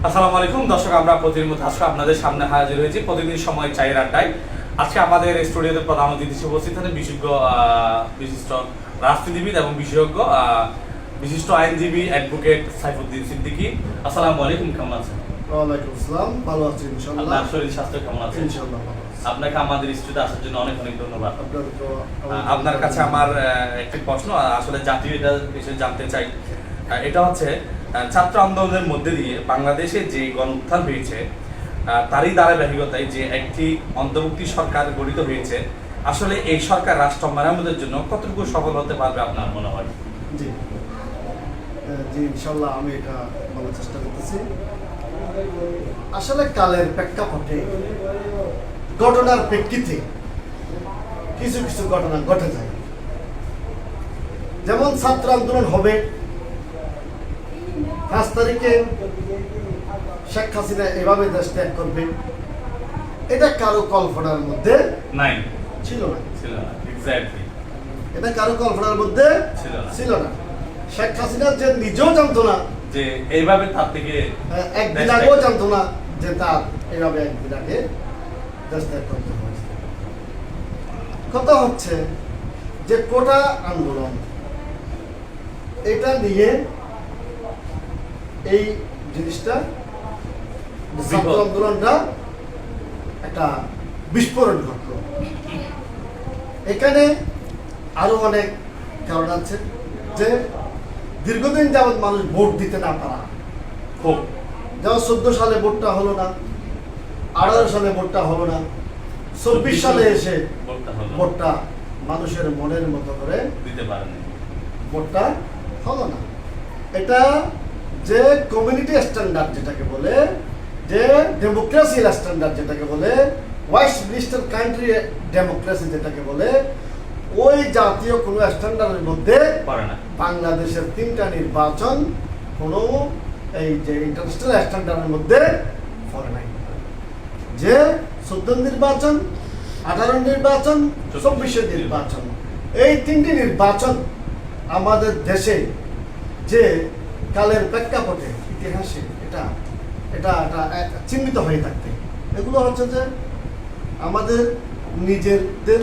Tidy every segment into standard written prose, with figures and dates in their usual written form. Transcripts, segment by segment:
আসসালামু আলাইকুম দর্শক, আমরা প্রতিদিন মতো আজকে আপনাদের সামনে হাজির হয়েছি প্রতিদিন সময় চায়ের আড্ডায়। আজকে আমাদের স্টুডিওতে প্রধান অতিথি হিসেবে উপস্থিত আছেন বিশিষ্ট রাজনীতিবিদ এবং বিশিষ্ট আইনজীবী অ্যাডভোকেট সাইফুদ্দিন সিদ্দিকী। আসসালামু আলাইকুম, কেমন আছেন? ওয়ালাইকুম আসসালাম, ভালো আছি ইনশাআল্লাহ। আপনার শরীর স্বাস্থ্য কেমন আছে? ইনশাআল্লাহ ভালো আছি। আপনাকে আমাদের স্টুডিওতে আসার জন্য অনেক অনেক ধন্যবাদ। আপনার কাছে আপনার আমার একটি প্রশ্ন, আসলে জাতীয় এটা বিষয়ে জানতে চাই। এটা হচ্ছে ছাত্র আন্দোলনের মধ্যে দিয়ে বাংলাদেশে যে গণ উত্থান হয়েছে তারই ধারাবাহিকতায় যে একটি অন্তর্বর্তী সরকার গঠিত হয়েছে, আসলে এই সরকার রাষ্ট্র মেরামতের জন্য কতটুকু সফল হতে পারবে আপনার মনে হয়? জি জি ইনশাআল্লাহ আমি এটা বলার চেষ্টা করতেছি। আসলে কালের প্রেক্ষাপটে ঘটনার প্রেক্ষিতে কিছু কিছু ঘটনা ঘটে যায়। যেমন ছাত্র আন্দোলন হবে 5 তারিখে, শেখ হাসিনা এভাবে দেশ ত্যাগ করবে, এটা কারো কল্পনার মধ্যে নাই, ছিল না। এক্স্যাক্টলি, এটা কারো কল্পনার মধ্যে ছিল না। শেখ হাসিনা যে নিজেও জানতো না যে এইভাবে তার থেকে একদিন আগেও জানতো না যে তার এইভাবে একদিন আগে দেশ ত্যাগ করতে হয়েছে। কথা হচ্ছে যে কোটা আন্দোলন, এটা নিয়ে এই জিনিসটা ছাত্র আন্দোলনটা একটা বিস্ফোরণ ঘটলো। এখানে আরো অনেক কারণ আছে, যে দীর্ঘদিন যাবৎ মানুষ ভোট দিতে না পারা। যেমন 14 সালে ভোটটা হলো না, 18 সালে ভোটটা হলো না, 24 সালে এসে ভোটটা মানুষের মনের মতো করে দিতে পারেনি, ভোটটা হলো না। এটা যে কমিউনিটি স্ট্যান্ডার্ড যেটাকে বলে, যে ডেমোক্রেসি স্ট্যান্ডার্ড যেটাকে বলে, ওয়েস্ট ব্রিস্টার কান্ট্রি ডেমোক্রেসি যেটাকে বলে, ওই জাতীয় কোনো স্ট্যান্ডার্ডের মধ্যে বাংলাদেশের 3টা নির্বাচন কোনো এই যে ইন্টারন্যাশনাল স্ট্যান্ডার্ডের মধ্যে পড়ে নাই। যে 14 নির্বাচন, 18 নির্বাচন, 24 নির্বাচন, এই 3টি নির্বাচন আমাদের দেশে যে কালের প্রেক্ষাপটে ইতিহাসে এটা এটা এটা চিহ্নিত হয়ে থাকতে, এগুলো হচ্ছে যে আমাদের নিজেদের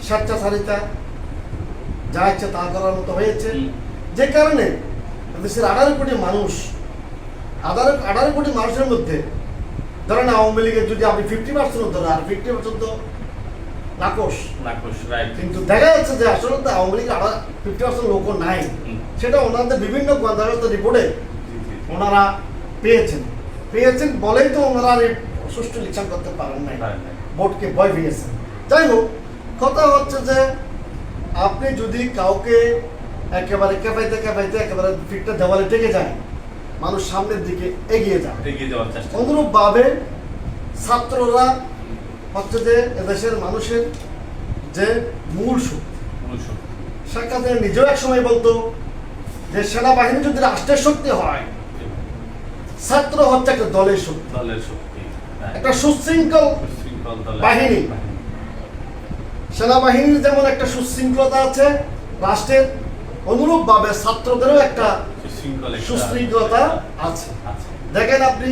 স্বেচ্ছাচারিতা, যা ইচ্ছা তা করার মতো হয়েছে। যে কারণে দেশের 18 কোটি মানুষ, 18 কোটি মানুষের মধ্যে ধরেন আওয়ামী লীগের যদি আপনি 50% ধরেন, আর 50% তো নাকশ, কিন্তু দেখা যাচ্ছে যে আসলে তো আওয়ামী লীগের 50% লোকও নাই। সেটা ওনাদের বিভিন্ন গোয়েন্দা রিপোর্টে ওনারা পেয়েছেন বলেই তো ওনারা সুষ্ঠু ইলেকশন করতে পারেন নাই, ভোটকে ভয় পেয়েছেন। যাই হোক, কথা হচ্ছে যে আপনি যদি কাউকে একেবারে কেঁপাইতে একেবারে ফিটটা দেওয়ালে টেকে যায়, মানুষ সামনের দিকে এগিয়ে যাওয়ার চেষ্টা। অনুরূপভাবে ছাত্ররা হচ্ছে যে এদেশের মানুষের যে মূল শক্তি। শেখ হাসিনা নিজেও এক সময় বলতো যে সেনাবাহিনী যদি রাষ্ট্রের শক্তি হয়, ছাত্র হচ্ছে একটা দলের শক্তি, একটা সুশৃঙ্খল বাহিনী। সেনাবাহিনীর যেমন একটা সুশৃঙ্খলতা আছে রাষ্ট্রের, অনুরূপভাবে ছাত্রদেরও একটা সুশৃঙ্খলতা আছে। দেখেন আপনি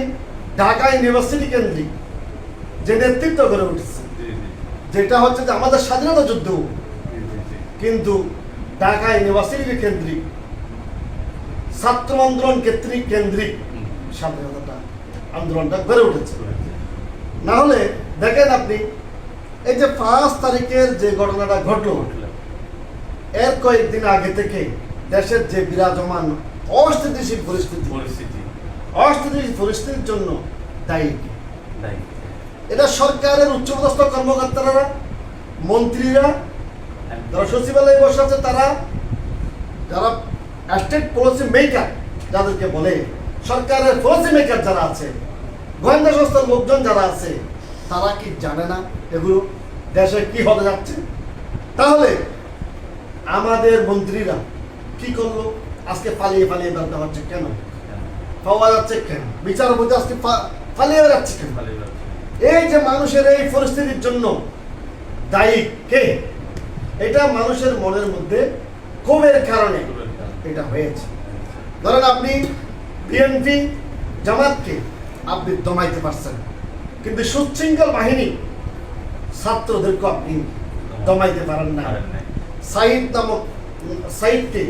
ঢাকা ইউনিভার্সিটি কেন্দ্রিক যে নেতৃত্ব গড়ে উঠেছে, যেটা হচ্ছে যে আমাদের স্বাধীনতা যুদ্ধ, কিন্তু ঢাকা ইউনিভার্সিটি কেন্দ্রিক, ছাত্র আন্দোলন কেন্দ্রিক স্বাধীনতা আন্দোলনটা গড়ে উঠেছে। না হলে দেখেন আপনি এই যে 5 তারিখের যে ঘটনাটা ঘটলো, এর কয়েকদিন আগে থেকে দেশের যে বিরাজমান অস্থিতিশীল পরিস্থিতির জন্য দায়ী এটা সরকারের উচ্চপদস্থ কর্মকর্তারা, মন্ত্রীরা, যারা সচিবালয়ে বসে আছে, তারা যারা স্টেট পলিসি মেকার যাদেরকে বলে, সরকারের পলিসি মেকার যারা আছে, গোয়েন্দা সংস্থার লোকজন যারা আছে, তারা কি জানে না এগুলো দেশে কি হতে যাচ্ছে? তাহলে আমাদের মন্ত্রীরা কি করলো? আজকে পালিয়ে বেড়াতে হচ্ছে কেন? পাওয়া যাচ্ছে কেন? বিচারপতি আজকে পালিয়ে বেড়াচ্ছে কেন? এই যে মানুষের এই পরিস্থিতির জন্য দায়ী কে? এটা মানুষের মনের মধ্যে ক্ষোভের কারণে এটা হয়েছে। ধরেন আপনি বিএনপি জামাতকে আপনি দমাইতে পারছেন, কিন্তু সুশৃঙ্খল বাহিনী ছাত্রদেরকে আপনি দমাইতে পারেন না। সাইদ নামক সাইদকে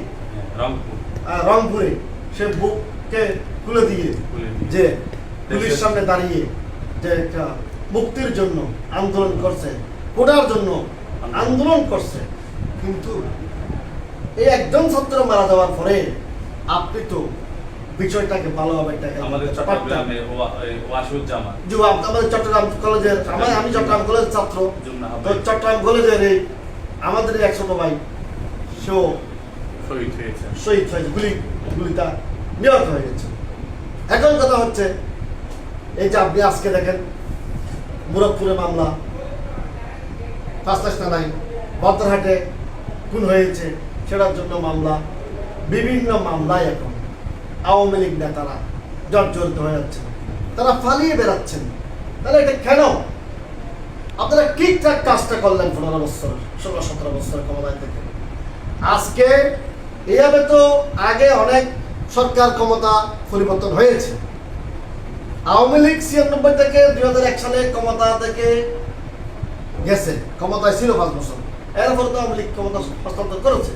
রংপুরে সে বুককে খুলে দিয়ে যে পুলিশ সামনে দাঁড়িয়ে যে একটা মুক্তির জন্য আন্দোলন করছে, কোটার জন্য আন্দোলন করছে, কিন্তু এই একজন ছাত্র মারা যাওয়ার পরে আপনি তো বিষয়টাকে ভালোভাবে আমাদের চট্টগ্রামে ওয়াসুজ্জামান আমাদের চট্টগ্রাম কলেজের আমি চট্টগ্রাম কলেজের ছাত্র, তো চট্টগ্রাম কলেজের এই আমাদের এক ছোট ভাই সেও শহীদ হয়েছে, গুলিটা নিহত হয়ে গেছে। এখন কথা হচ্ছে এই যে আপনি আজকে দেখেন মুরাদপুরে মামলা, পাঁচলাশ থানায় বদ্রহাটে খুন হয়েছে, সেটার জন্য মামলা, বিভিন্ন মামলায় এখন আওয়ামী লীগ নেতারা জর্জরিত হয়ে যাচ্ছেন, তারা পালিয়ে বেড়াচ্ছেন। তাহলে এটা কেন? আপনারা ঠিকঠাক কাজটা করলেন 15 বছর 16-17 বছর ক্ষমতায় থেকে। আজকে এইভাবে তো আগে অনেক সরকার ক্ষমতা পরিবর্তন হয়েছে। আওয়ামী লীগ 96 থেকে 2001 সালে ক্ষমতা থেকে গেছে, ক্ষমতায় ছিল 5 বছর, এরপর তো আওয়ামী লীগ ক্ষমতা হস্তান্তর করেছে,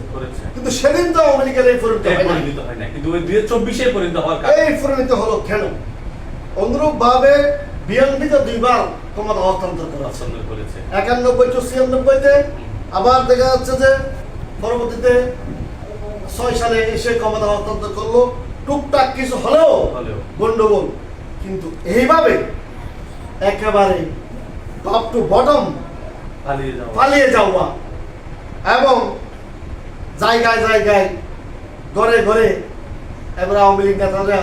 কিন্তু সেদিন তো আওয়ামী লীগের এই পরিণত হয় না, কিন্তু 2024-এ পরিণত হওয়ার কারণে এই পরিণত হলো কেন? অনুরূপ ভাবে বিএনপি তো 2 বার ক্ষমতা হস্তান্তর করেছে, 91-96-তে, আবার দেখা যাচ্ছে যে পরবর্তীতে 6 সালে এসে ক্ষমতা হস্তান্তর করলো, টুকটাক কিছু হলেও গন্ডগোল, কিন্তু এইভাবে একেবারে টপ টু বটম পালিয়ে যাওয়া এবং জায়গায় জায়গায় ঘরে ঘরে এবার আওয়ামী লীগ নেতারা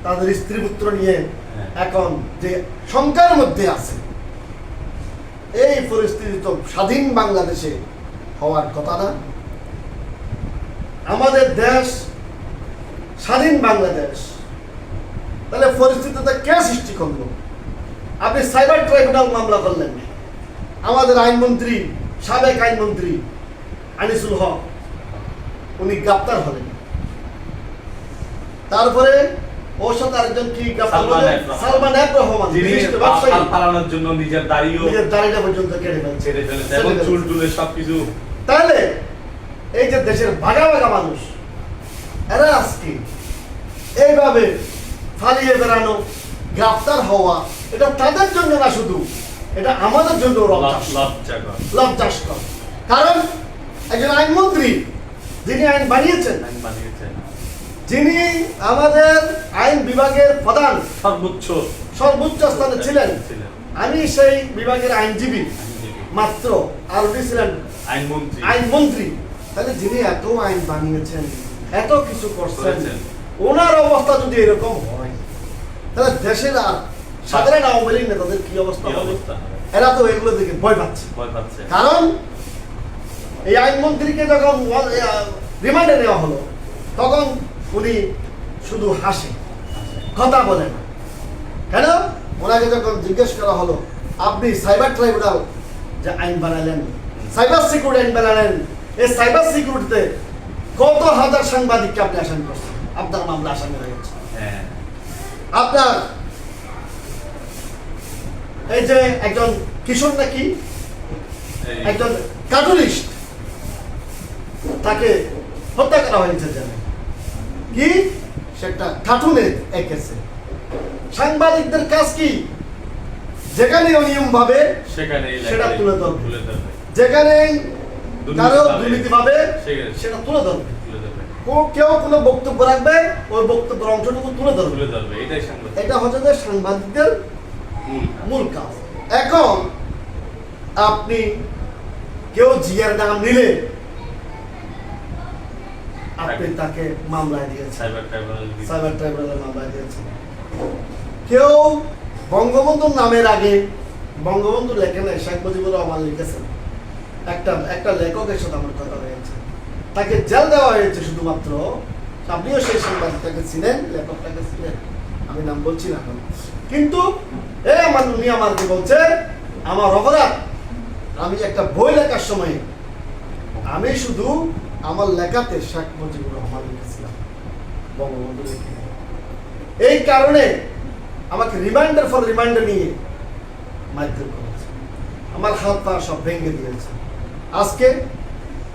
তাদের স্ত্রী পুত্র নিয়ে এখন যে শঙ্কার মধ্যে আছে, এই পরিস্থিতি তো স্বাধীন বাংলাদেশে হওয়ার কথা না। আমাদের দেশ স্বাধীন বাংলাদেশ, তাহলে পরিস্থিতিটা কে সৃষ্টি করলো? আপনি সাইবার ট্রাইব্যুনাল মামলা করলেন, আমাদের আইনমন্ত্রী, সাবেক আইনমন্ত্রী আনিসুল হক উনি গ্রেপ্তার হলেন, তারপরে ওর সাথে আরেকজন কি সালমান এফ রহমান, পালানোর জন্য নিজের দাড়িটা পর্যন্ত কেটে ফেলছে এবং চুল টুলে সবকিছু। তাহলে এই যে দেশের ভাগা ভাগা মানুষ, এরা আজকে এইভাবে পালিয়ে বেড়ানো, গ্রেফতার হওয়া, এটা তাদের জন্য না, শুধু এটা আমাদের জন্য লজ্জাস্কর। কারণ একজন আইনমন্ত্রী যিনি আইন বানিয়েছেন, যিনি আমাদের আইন বিভাগের প্রধান সর্বোচ্চ স্থানে ছিলেন, আমি সেই বিভাগের আইনজীবী মাত্র, আর উনি ছিলেন আইনমন্ত্রী। তাহলে যিনি এত আইন বানিয়েছেন, এত কিছু করছেন, ওনার অবস্থা যদি এরকম হয়, তাহলে দেশের আর সাধারণ আওয়ামী লীগ নেতাদের কি অবস্থা হবে? এরা তো এগুলো দেখে ভয় পাচ্ছে। কারণ এই আইনমন্ত্রীকে যখন রিমান্ডে নেওয়া হলো, তখন উনি শুধু হাসে, কথা বলে না। কেন? ওনাকে যখন জিজ্ঞেস করা হলো, আপনি সাইবার ট্রাইব্যুনাল যে আইন বানালেন, সাইবার সিকিউরিটি আইন বানালেন, এই সাইবার সিকিউরিটিতে কত হাজার সাংবাদিককে আপনি আসামি করছেন, আপনার মামলা আসামি হয়ে গেছে। আপনার এই যে একজন কিশোর নাকি একজন কার্টুনিস্ট, তাকে হত্যা করা হয়েছে জানেন কি? সেটা কার্টুনে এঁকেছে। সাংবাদিকদের কাজ কি? যেখানে অনিয়ম ভাবে সেটা তুলে ধরবে, যেখানে কারো দুর্নীতি ভাবে সেটা তুলে ধরবে, কেউ কোনো বক্তব্য রাখবে, ওই বক্তব্যের অংশটুকু তুলে ধরবে। এটা হচ্ছে যে সাংবাদিকদের মূল কাজ। এখন আপনি কেউ জিয়ার নাম নিলে আপনি তাকে মামলায় দিয়েছেন, সাইবার ট্রাইব্যুনালে মামলায় দিয়েছেন। কেউ বঙ্গবন্ধুর নামের আগে বঙ্গবন্ধু লেখেন, শেখ মুজিবুর রহমান লিখেছেন, একটা লেখকের সাথে আমার কথা হয়েছে, তাকে জেল দেওয়া হয়েছে শুধুমাত্র। আপনিও সেই সাংবাদিকটাকে ছিলেন, লেখকটাকে ছিলেন, আমি নাম বলছি না এখন। কিন্তু উনি আমাকে বলছে আমার অপরাধ, আমি একটা বই লেখার সময় আমি শুধু আমার লেখাতে শেখ মুজিবুর রহমান লিখেছিলাম, বঙ্গবন্ধু লিখিনি। এই কারণে আমাকে রিমাইন্ডার ফর রিমাইন্ডার নিয়ে মারধর করেছে, আমার হাত পা সব ভেঙে দিয়েছে। আজকে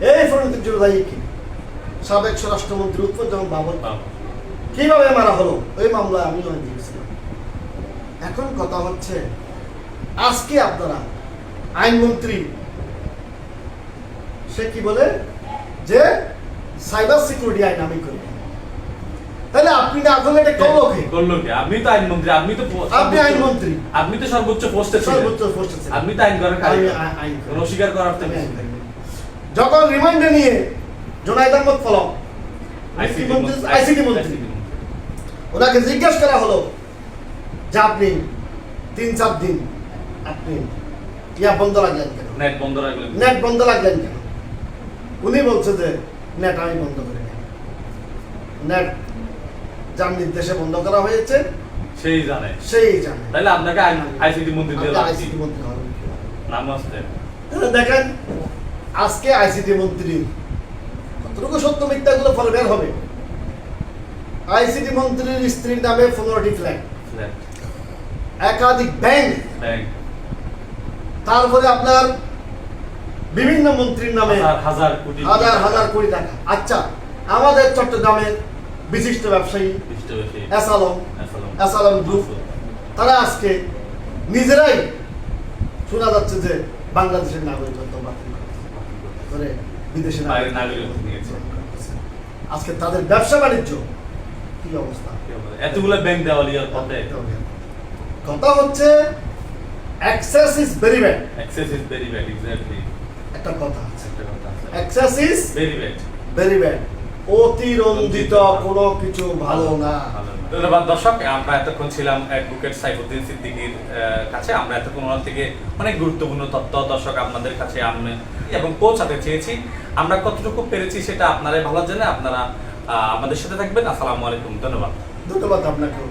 এই পরিণতির জন্য দায়ী কি? সাবেক স্বরাষ্ট্রমন্ত্রী উৎপল বাবর কিভাবে মারা হলো, ওই মামলায় আমি জয় দিয়েছিলাম। এখন কথা হচ্ছে আজকে আপনারা আইনমন্ত্রী সে কি বলে যে সাইবার সিকিউরিটি আইন আমি করি, তাহলে আপনি না আসলে এটা করলো কে? করলো কে? আপনি তো আইনমন্ত্রী, আপনি তো আপনি আইনমন্ত্রী, আপনি তো সর্বোচ্চ পোস্টে ছিলেন, সর্বোচ্চ পোস্টে ছিলেন। আপনি তো আইন করার আইন করি। অস্বীকার করার তো আমি আইন করি। যখন রিমাইন্ডার নিয়ে জোনায়েদ আহমদ ফলক আইসিটি মন্ত্রী ওনাকে জিজ্ঞাসা করা হলো যে আপনি 3-4 দিন আপনি ইয়া বন্ধ রাখলেন কেন, নেট বন্ধ রাখলেন, নেট বন্ধ রাখলেন কেন? উনি বলছে যে নেট আমি বন্ধ করি না, নেট যার নির্দেশে বন্ধ করা হয়েছে সেই জানে, সেই জানে। তাহলে আপনাকে আইসিটি মন্ত্রী দিয়ে রাখছি আইসিটি মন্ত্রী হবেন কি? নাম আসতে। তাহলে দেখেন আজকে আইসিটি মন্ত্রী কতটুকু সত্য মিথ্যাগুলো ফলে বের হবে। আইসিটি মন্ত্রীর স্ত্রীর নামে 15টি ফ্ল্যাট, একাধিক ব্যাংক, তারপরে আপনার বিভিন্ন মন্ত্রীর নামে হাজার কোটি হাজার কোটি টাকা। আচ্ছা, আমাদের চট্টগ্রামের বিশিষ্ট ব্যবসায়ী এসালম গ্রুপ, তারা আজকে নিজেরাই শোনা যাচ্ছে যে বাংলাদেশের নাগরিকত্ব বাতিল করে বিদেশে নাগরিকত্ব নিয়েছে। আজকে তাদের ব্যবসা বাণিজ্য কি অবস্থা? এতগুলো ব্যাংক দেওয়ালিয়ার পথে। কথা হচ্ছে access is very bad. Access is very bad, exactly. একটা কথা আছে, একটা কথা আছে, access is very bad, very bad. অতিরঞ্জিত কোনো কিছু ভালো না। ধন্যবাদ দর্শক, আমরা এতক্ষণ ছিলাম অ্যাডভোকেট সাইফুদ্দিন সিদ্দিকীর কাছে। আমরা এতক্ষণ ওনার থেকে অনেক গুরুত্বপূর্ণ তথ্য দর্শক আপনাদের কাছে এবং পৌঁছাতে চেয়েছি। আমরা কতটুকু পেরেছি সেটা আপনারাই ভালো জানেন। আপনারা আমাদের সাথে থাকবেন। আসসালামু আলাইকুম, ধন্যবাদ। ধন্যবাদ আপনাকে।